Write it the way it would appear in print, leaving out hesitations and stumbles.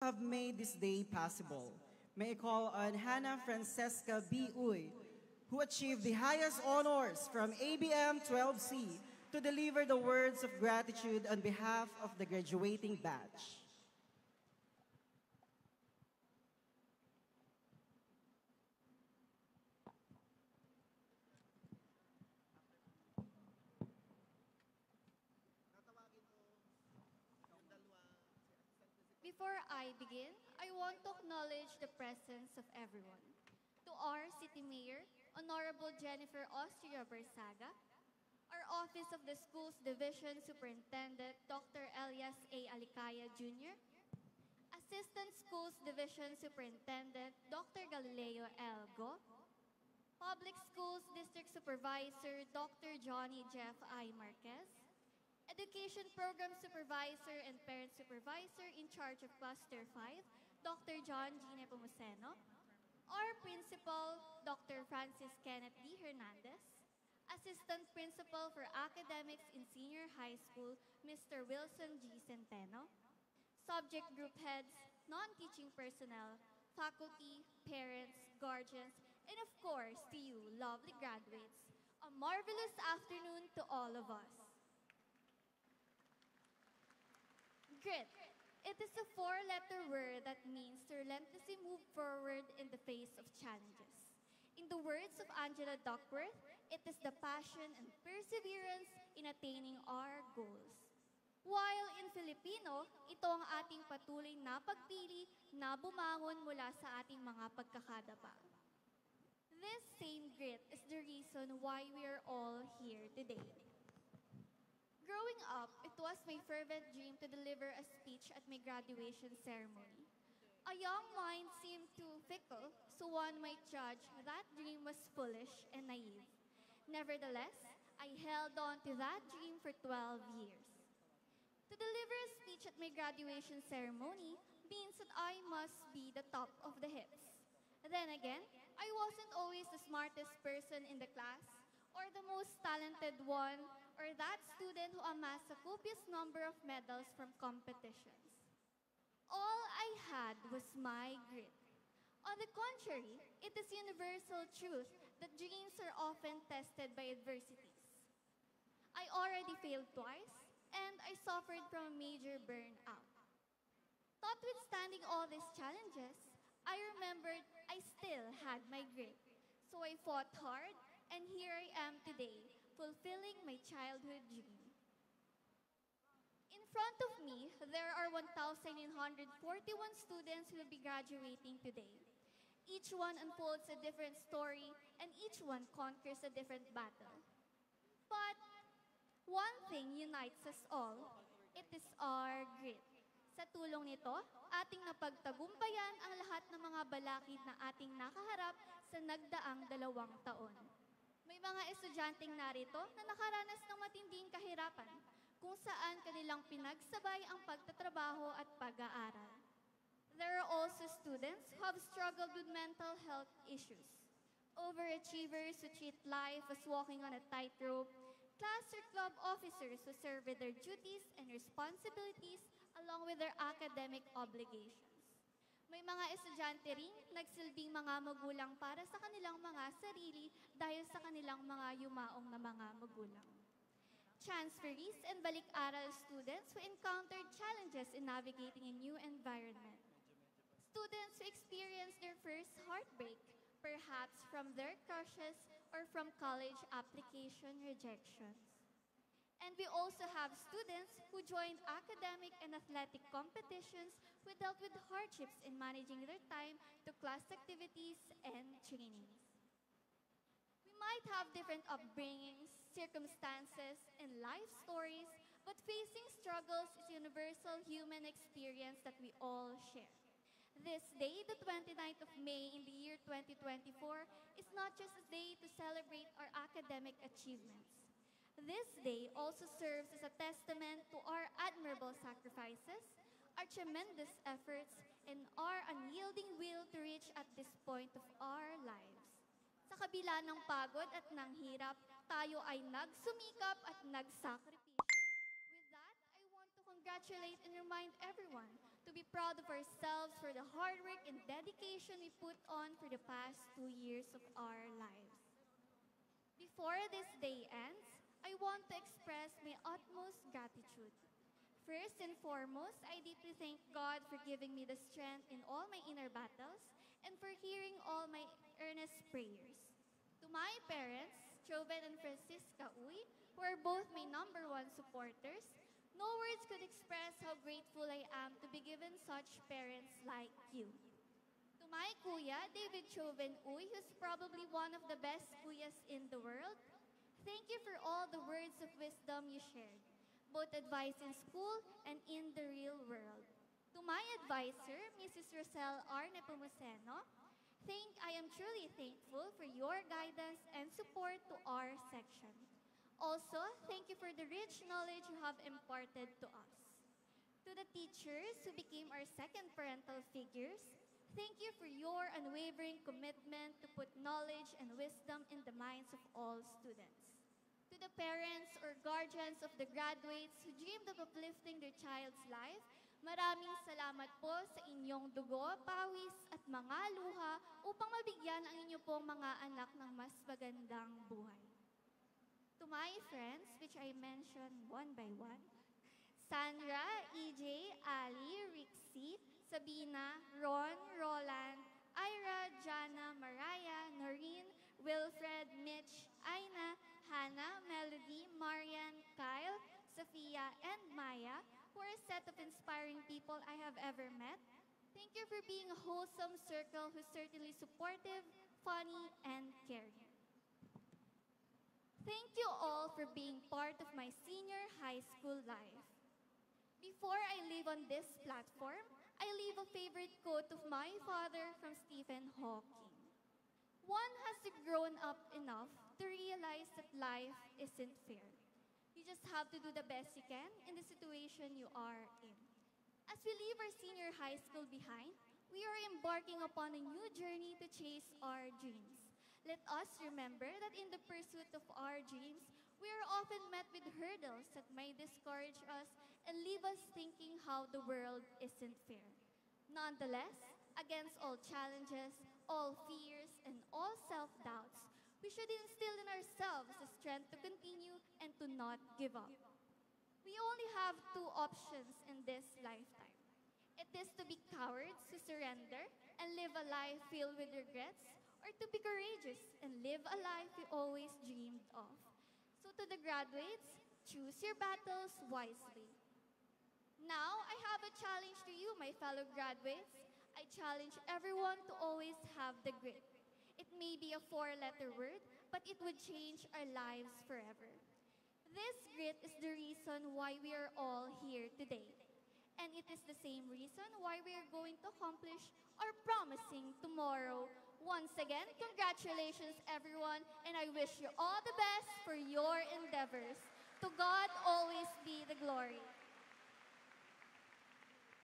Have made this day possible. May I call on Hannah Francesca B. Uy, who achieved the highest honors from ABM 12C to deliver the words of gratitude on behalf of the graduating batch. Before I begin, I want to acknowledge the presence of everyone. To our City Mayor, Honorable Jennifer Austria Bersaga, our Office of the Schools Division Superintendent, Dr. Elias A. Alicaya Jr., Assistant Schools Division Superintendent, Dr. Galileo L. Go, Public Schools District Supervisor, Dr. Johnny Jeff I. Marquez, Education Program Supervisor and Parent Supervisor in charge of Cluster 5, Dr. John G. Nepomuceno, our Principal, Dr. Francis Kenneth D. Hernandez, Assistant Principal for Academics in Senior High School, Mr. Wilson G. Centeno, Subject Group Heads, non-teaching personnel, faculty, parents, guardians, and of course, to you, lovely graduates. A marvelous afternoon to all of us. Grit. It is a four-letter word that means to relentlessly move forward in the face of challenges. In the words of Angela Duckworth, it is the passion and perseverance in attaining our goals. While in Filipino, ito ang ating patuloy na pagpili na bumangon mula sa ating mga pagkakadapa. This same grit is the reason why we are all here today. Growing up, it was my fervent dream to deliver a speech at my graduation ceremony. A young mind seemed too fickle, so one might judge that dream was foolish and naive. Nevertheless, I held on to that dream for 12 years. To deliver a speech at my graduation ceremony means that I must be the top of the hips. Then again, I wasn't always the smartest person in the class, or the most talented one, or that student who amassed a copious number of medals from competitions. All I had was my grit. On the contrary, it is universal truth that dreams are often tested by adversities. I already failed twice, and I suffered from a major burnout. Notwithstanding all these challenges, I remembered I still had my grit. So I fought hard, and here I am today, fulfilling my childhood dream. In front of me, there are 1,941 students who will be graduating today. Each one unfolds a different story, and each one conquers a different battle. But one thing unites us all. It is our grit. Sa tulong nito, ating napagtagumpayan ang lahat ng mga balakid na ating nakaharap sa nagdaang 2 taon. May mga estudyanteng narito na nakaranas ng matinding kahirapan kung saan kanilang pinagsabay ang pagtatrabaho at pag-aaral. There are also students who have struggled with mental health issues. Overachievers who treat life as walking on a tightrope, class or club officers who serve with their duties and responsibilities along with their academic obligations. May mga estudyante ring nagsilbing mga magulang para sa kanilang mga sarili dahil sa kanilang mga yumaong na mga magulang. Transferees and balik-aral students who encountered challenges in navigating a new environment. Students who experienced their first heartbreak, perhaps from their crushes or from college application rejections. And we also have students who joined academic and athletic competitions who dealt with hardships in managing their time to class activities and trainings. We might have different upbringings, circumstances, and life stories, but facing struggles is a universal human experience that we all share. This day, the 29th of May in the year 2024, is not just a day to celebrate our academic achievements. This day also serves as a testament to our admirable sacrifices, our tremendous efforts, and our unyielding will to reach at this point of our lives. Sa kabila ng pagod at ng hirap, tayo ay nagsumikap at nagsakripisyo. With that, I want to congratulate and remind everyone to to be proud of ourselves for the hard work and dedication we put on for the past 2 years of our lives. Before this day ends, I want to express my utmost gratitude. First and foremost, I deeply thank God for giving me the strength in all my inner battles and for hearing all my earnest prayers. To my parents, Joven and Francisca Uy, who are both my number one supporters, no words could express how grateful I am to be given such parents like you. To my kuya, David Joven Uy, who's probably one of the best kuyas in the world, thank you for all the words of wisdom you shared, both advice in school and in the real world. To my advisor, Mrs. Rosel R. Nepomuceno, I am truly thankful for your guidance and support to our section. Also, thank you for the rich knowledge you have imparted to us. To the teachers who became our second parental figures, thank you for your unwavering commitment to put knowledge and wisdom in the minds of all students. To the parents or guardians of the graduates who dreamed of uplifting their child's life, maraming salamat po sa inyong dugo, pawis at mga luha upang mabigyan ang inyo pong mga anak ng mas magandang buhay. To my friends, which I mentioned one by one, Sandra, EJ, Ali, Rixie, Sabina, Ron, Roland, Ira, Jana, Mariah, Noreen, Wilfred, Mitch, Aina, Hannah, Melody, Marian, Kyle, Sophia, and Maya, who are a set of inspiring people I have ever met. Thank you for being a wholesome circle who's certainly supportive, funny, and caring. Thank you all for being part of my senior high school life. Before I leave on this platform, I leave a favorite quote of my father from Stephen Hawking. One has to grown up enough to realize that life isn't fair. You just have to do the best you can in the situation you are in. As we leave our senior high school behind, we are embarking upon a new journey to chase our dreams. Let us remember that in the pursuit of our dreams, we are often met with hurdles that may discourage us and leave us thinking how the world isn't fair. Nonetheless, against all challenges, all fears, and all self-doubts, we should instill in ourselves the strength to continue and to not give up. We only have two options in this lifetime. It is to be cowards who surrender and live a life filled with regrets, or to be courageous and live a life you always dreamed of. So to the graduates, choose your battles wisely. Now, I have a challenge to you, my fellow graduates. I challenge everyone to always have the grit. It may be a four-letter word, but it would change our lives forever. This grit is the reason why we are all here today. And it is the same reason why we are going to accomplish our promising tomorrow. Once again, congratulations everyone, and I wish you all the best for your endeavors. To God always be the glory.